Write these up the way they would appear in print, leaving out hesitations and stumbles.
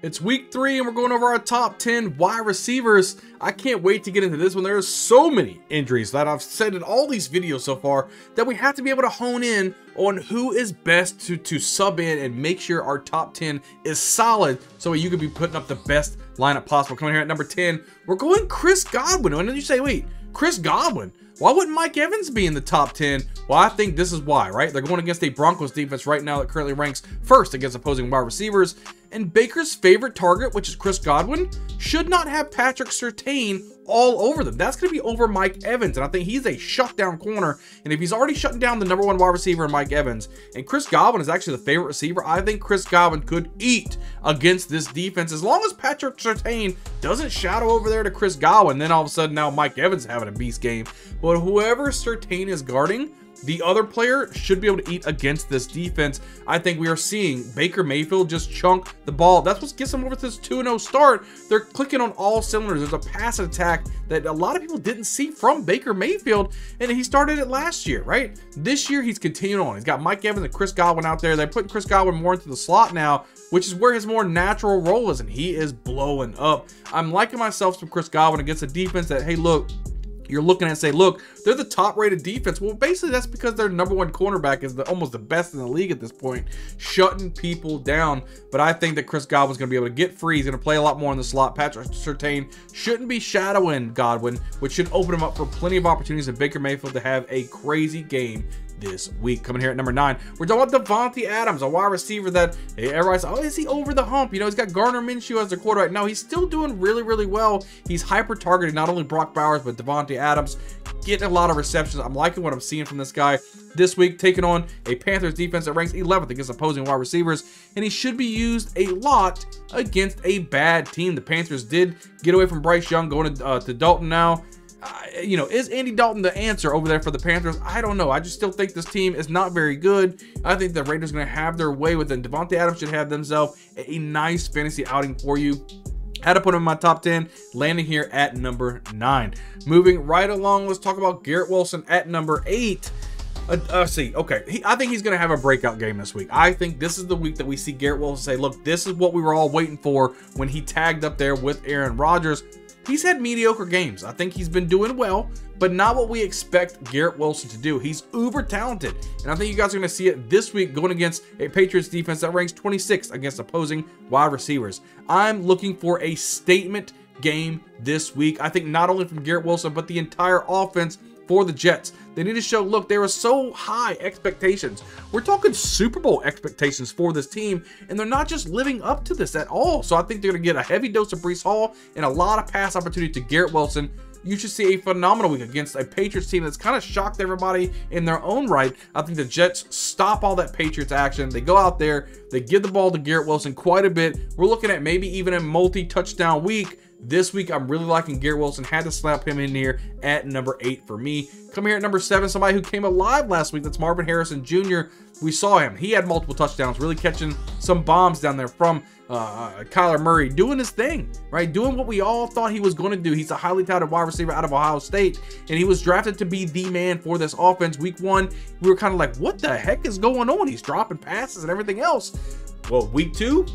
It's week 3 and we're going over our top 10 wide receivers. I can't wait to get into this one. There are so many injuries that I've said in all these videos so far that we have to be able to hone in on who is best to sub in and make sure our top 10 is solid so you can be putting up the best lineup possible. Coming here at number 10, we're going Chris Godwin. And then you say, wait, Chris Godwin? Why wouldn't Mike Evans be in the top 10? Well, I think this is why, right? They're going against a Broncos defense right now that currently ranks first against opposing wide receivers. And Baker's favorite target, which is Chris Godwin, should not have Patrick Surtain all over them. That's going to be over Mike Evans. And I think he's a shutdown corner. And if he's already shutting down the #1 wide receiver in Mike Evans, and Chris Godwin is actually the favorite receiver, I think Chris Godwin could eat against this defense. As long as Patrick Surtain doesn't shadow over there to Chris Godwin, then all of a sudden now Mike Evans is having a beast game. But whoever Surtain is guarding, the other player should be able to eat against this defense. I think we are seeing Baker Mayfield just chunk the ball. That's what gets them over to this 2-0 start. They're clicking on all cylinders. There's a pass attack that a lot of people didn't see from Baker Mayfield, and he started it last year, right? This year, he's continuing on. He's got Mike Evans and Chris Godwin out there. They're putting Chris Godwin more into the slot now, which is where his more natural role is, and he is blowing up. I'm liking myself some Chris Godwin against a defense that, hey, look, you're looking at and say, look, they're the top rated defense. Well, basically that's because their #1 cornerback is almost the best in the league at this point, shutting people down. But I think that Chris Godwin's going to be able to get free. He's going to play a lot more in the slot. Patrick Surtain shouldn't be shadowing Godwin, which should open him up for plenty of opportunities and Baker Mayfield to have a crazy game this week. Coming here at number 9, we're talking about Davante Adams, a wide receiver that, hey, everybody's, oh, is he over the hump? You know, he's got Gardner Minshew as the quarterback. No, he's still doing really, really well. He's hyper targeting not only Brock Bowers, but Davante Adams, getting a lot of receptions. I'm liking what I'm seeing from this guy this week, taking on a Panthers defense that ranks 11th against opposing wide receivers, and he should be used a lot against a bad team. The Panthers did get away from Bryce Young, going to Dalton now. You know, is Andy Dalton the answer over there for the Panthers? I don't know. I just still think this team is not very good. I think the Raiders are going to have their way with it. Davante Adams should have themselves a nice fantasy outing for you. Had to put him in my top 10, landing here at number 9. Moving right along, let's talk about Garrett Wilson at number 8. Okay, I think he's going to have a breakout game this week. I think this is the week that we see Garrett Wilson say, look, this is what we were all waiting for when he tagged up there with Aaron Rodgers. He's had mediocre games. I think he's been doing well, but not what we expect Garrett Wilson to do. He's uber talented, and I think you guys are going to see it this week going against a Patriots defense that ranks 26th against opposing wide receivers. I'm looking for a statement game this week. I think not only from Garrett Wilson, but the entire offense for the Jets. They need to show, look, there are so high expectations. We're talking Super Bowl expectations for this team, and they're not just living up to this at all. So I think they're going to get a heavy dose of Breece Hall and a lot of pass opportunity to Garrett Wilson. You should see a phenomenal week against a Patriots team that's kind of shocked everybody in their own right. I think the Jets stop all that Patriots action. They go out there, they give the ball to Garrett Wilson quite a bit. We're looking at maybe even a multi-touchdown week. This week, I'm really liking Garrett Wilson. Had to slap him in here at number 8 for me. Come here at number 7, somebody who came alive last week. That's Marvin Harrison Jr. We saw him. He had multiple touchdowns, really catching some bombs down there from Kyler Murray, doing his thing, right? Doing what we all thought he was going to do. He's a highly touted wide receiver out of Ohio State, and he was drafted to be the man for this offense. Week 1, we were kind of like, what the heck is going on? He's dropping passes and everything else. Well, week 2,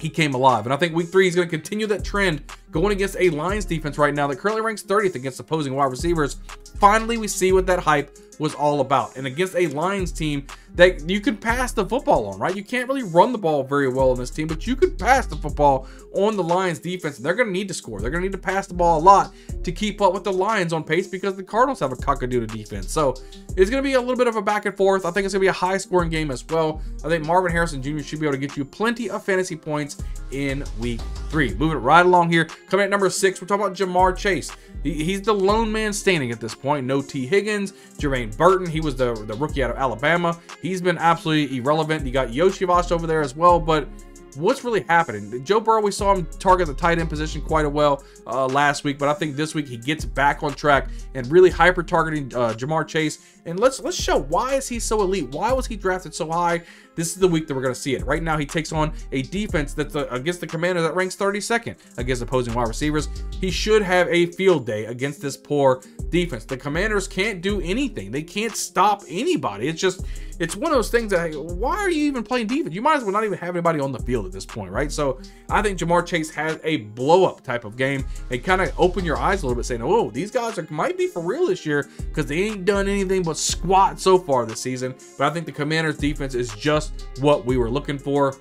he came alive. And I think week 3, he's going to continue that trend going against a Lions defense right now that currently ranks 30th against opposing wide receivers. Finally, we see what that hype was all about. And against a Lions team that you can pass the football on, right? You can't really run the ball very well on this team, but you could pass the football on the Lions defense. And they're going to need to score. They're going to need to pass the ball a lot to keep up with the Lions on pace because the Cardinals have a cockadoodle defense. So it's going to be a little bit of a back and forth. I think it's going to be a high scoring game as well. I think Marvin Harrison Jr. should be able to get you plenty of fantasy points in week 3. Moving right along here. Coming at number 6, we're talking about Ja'Marr Chase. He's the lone man standing at this point. No T. Higgins, Jermaine Burton. He was the rookie out of Alabama. He's been absolutely irrelevant. You got Yoshi Vosh over there as well, but what's really happening? Joe Burrow, we saw him target the tight end position quite a well last week, but I think this week he gets back on track and really hyper targeting Ja'Marr Chase. And let's show, why is he so elite? Why was he drafted so high? this is the week that we're going to see it. Right now, he takes on a defense that's against the Commanders that ranks 32nd against opposing wide receivers. He should have a field day against this poor defense. The Commanders can't do anything. They can't stop anybody. It's one of those things that, why are you even playing defense? You might as well not even have anybody on the field at this point, right? So I think Ja'Marr Chase has a blow-up type of game and kind of open your eyes a little bit, saying, oh, these guys might be for real this year because they ain't done anything but squat so far this season. But I think the Commanders defense is just what we were looking for.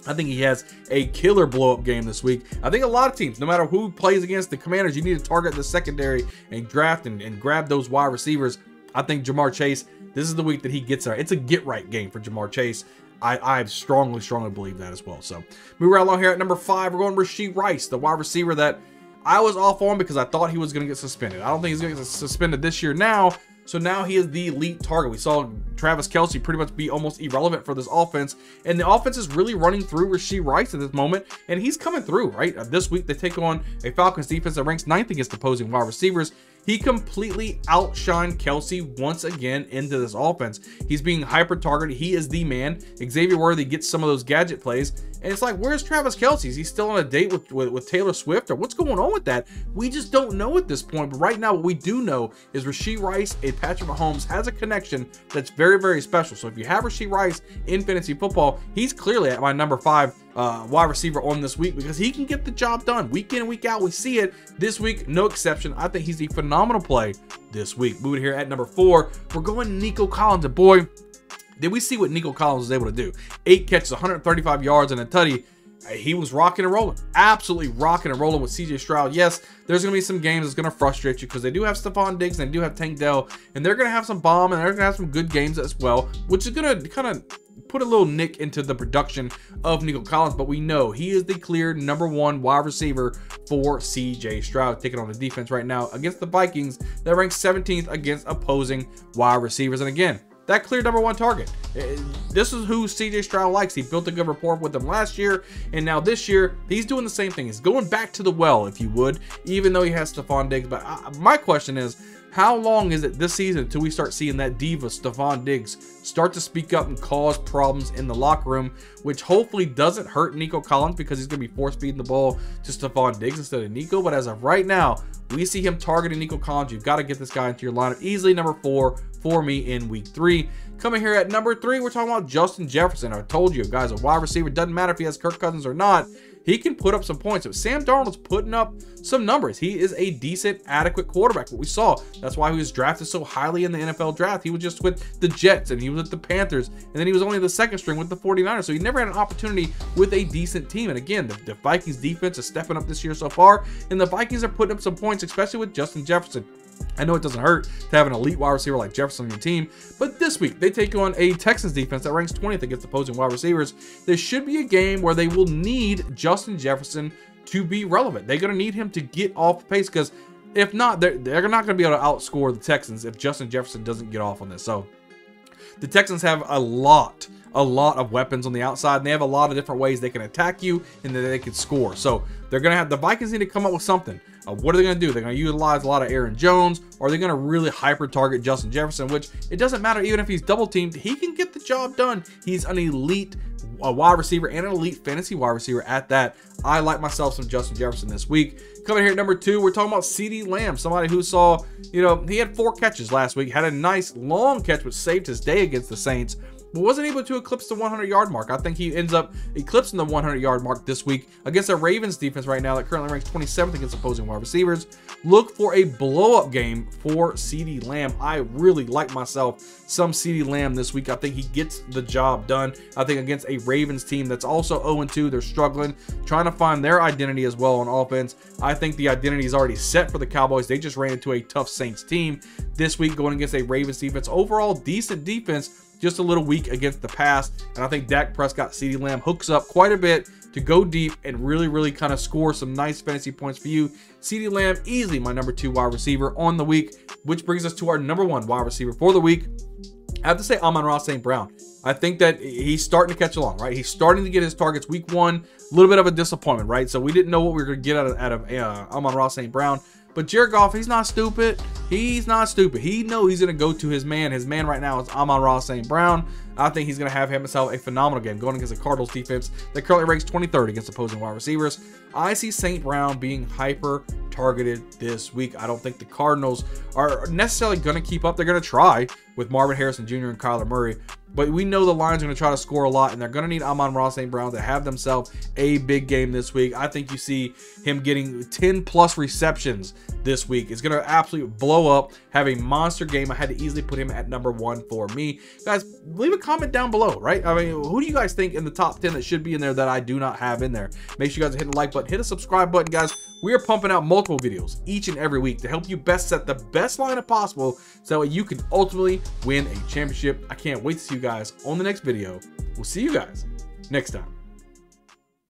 I think he has a killer blow-up game this week. I think a lot of teams, no matter who plays against the Commanders, you need to target the secondary and draft and grab those wide receivers. I think Ja'Marr Chase, this is the week that he gets there. It's a get-right game for Ja'Marr Chase. I strongly believe that as well. So moving right along here at number 5, we're going Rashee Rice, the wide receiver that I was off on because I thought he was going to get suspended. I don't think he's going to get suspended this year now. So now he is the elite target. We saw Travis Kelce pretty much be almost irrelevant for this offense. And the offense is really running through Rashee Rice at this moment. And he's coming through, right? This week they take on a Falcons defense that ranks 9th against opposing wide receivers. He completely outshined Kelce once again into this offense. He's being hyper targeted. He is the man. Xavier Worthy gets some of those gadget plays. And it's like, where's Travis Kelce? Is he still on a date with Taylor Swift? Or what's going on with that? We just don't know at this point. But right now, what we do know is Rashee Rice and Patrick Mahomes has a connection that's very, very special. So if you have Rashee Rice in fantasy football, he's clearly at my number 5 wide receiver on this week because he can get the job done week in and week out. We see it this week, no exception. I think he's a phenomenal play this week. Moving here at number 4, we're going Nico Collins. And boy, did we see what Nico Collins was able to do. 8 catches, 135 yards, and a tutty. He was rocking and rolling, absolutely rocking and rolling with CJ Stroud. Yes, there's going to be some games that's going to frustrate you because they do have Stephon Diggs and they do have Tank Dell, and they're going to have some bomb and they're going to have some good games as well, which is going to kind of put a little nick into the production of Nico Collins. But we know he is the clear number 1 wide receiver for CJ Stroud, taking on the defense right now against the Vikings that ranks 17th against opposing wide receivers. And again, that clear number 1 target. This is who CJ Stroud likes. He built a good rapport with them last year, and now this year he's doing the same thing. He's going back to the well, if you would, even though he has Stephon Diggs. But my question is, how long is it this season until we start seeing that diva Stephon Diggs start to speak up and cause problems in the locker room, which hopefully doesn't hurt Nico Collins because he's going to be force feeding the ball to Stephon Diggs instead of Nico. But as of right now, we see him targeting Nico Collins. You've got to get this guy into your lineup. Easily number 4 for me in week 3. Coming here at number 3, we're talking about Justin Jefferson. I told you, guys, a wide receiver, doesn't matter if he has Kirk Cousins or not, he can put up some points. But Sam Darnold's putting up some numbers. He is a decent, adequate quarterback. What we saw, that's why he was drafted so highly in the NFL draft. He was just with the Jets, and he was with the Panthers, and then he was only the 2nd string with the 49ers. So he never had an opportunity with a decent team. And again, the Vikings defense is stepping up this year so far, and the Vikings are putting up some points, especially with Justin Jefferson. I know it doesn't hurt to have an elite wide receiver like Jefferson on your team, but this week they take on a Texans defense that ranks 20th against opposing wide receivers. There should be a game where they will need Justin Jefferson to be relevant. They're going to need him to get off the pace, because if not, they're not going to be able to outscore the Texans if Justin Jefferson doesn't get off on this. So the Texans have a lot of weapons on the outside, and they have a lot of different ways they can attack you and that they can score. So they're going to have, the Vikings need to come up with something. What are they going to do? They're going to utilize a lot of Aaron Jones, or are they going to really hyper target Justin Jefferson, which it doesn't matter. Even if he's double teamed, he can get the job done. He's an elite wide receiver and an elite fantasy wide receiver at that. I like myself some Justin Jefferson this week. Coming here at number 2, we're talking about CeeDee Lamb, somebody who saw, he had 4 catches last week, had a nice long catch which saved his day against the Saints, but wasn't able to eclipse the 100-yard mark. I think he ends up eclipsing the 100-yard mark this week against a Ravens defense right now that currently ranks 27th against opposing wide receivers. Look for a blow-up game for CeeDee Lamb. I really like myself some CeeDee Lamb this week. I think he gets the job done. I think against a Ravens team that's also 0-2, they're struggling, trying to find their identity as well on offense. I think the identity is already set for the Cowboys. They just ran into a tough Saints team this week going against a Ravens defense. Overall, decent defense, just a little weak against the pass. And I think Dak Prescott, CeeDee Lamb hooks up quite a bit to go deep and really kind of score some nice fantasy points for you. CeeDee Lamb, easily my number 2 wide receiver on the week, which brings us to our number 1 wide receiver for the week. I have to say Amon-Ra St. Brown. I think that he's starting to catch along, right? He's starting to get his targets. Week 1, a little bit of a disappointment, right? So we didn't know what we were going to get out of Amon-Ra St. Brown. But Jared Goff, he's not stupid. He's not stupid. He knows he's going to go to his man. His man right now is Amon-Ra St. Brown. I think he's going to have himself a phenomenal game going against the Cardinals defense that currently ranks 23rd against opposing wide receivers. I see St. Brown being hyper targeted this week. I don't think the Cardinals are necessarily going to keep up. They're going to try with Marvin Harrison Jr. and Kyler Murray, but we know the Lions are going to try to score a lot, and they're going to need Amon-Ra St. Brown to have themselves a big game this week. I think you see him getting 10 plus receptions this week. It's going to absolutely blow up, have a monster game. I had to easily put him at number 1 for me. Guys, leave a comment down below, right? I mean, who do you guys think in the top 10 that should be in there that I do not have in there? Make sure you guys hit the like button, hit the subscribe button, guys. We are pumping out multiple videos each and every week to help you best set the best lineup possible so that you can ultimately win a championship. I can't wait to see you guys on the next video. We'll see you guys next time.